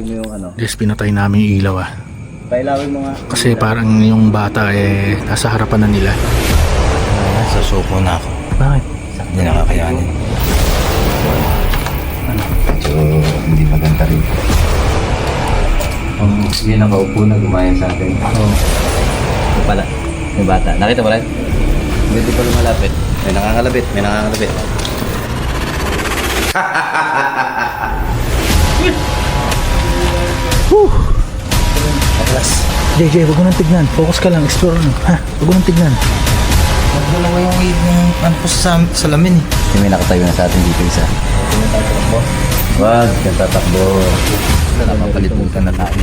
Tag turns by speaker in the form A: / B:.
A: Yung ano,
B: Yes, pinatay namin yung ilaw ah.
A: pailawin mo nga.
B: Kasi parang yung bata nasa harapan na nila.
C: Sa suko na ako.
B: Bakit?
C: Hindi nakakayanin. So, hindi maganda rin. Sige, nakaupo na, gumaya sa atin.
A: Ito pala, may bata. Nakita mo rin? Hindi pa lumalapit. May nangangalabit, may nangangalabit.
B: Atlas. JJ, huwag mo nang tignan. Focus ka lang, explore lang. Ha? Huwag mo nang tignan.
C: Magdalawa yung wave ng ano po sa salamin eh.
A: May nakatayo na sa atin dito isa. Wag, kang tatakbo.
C: Wala namang kalibutan na tayo.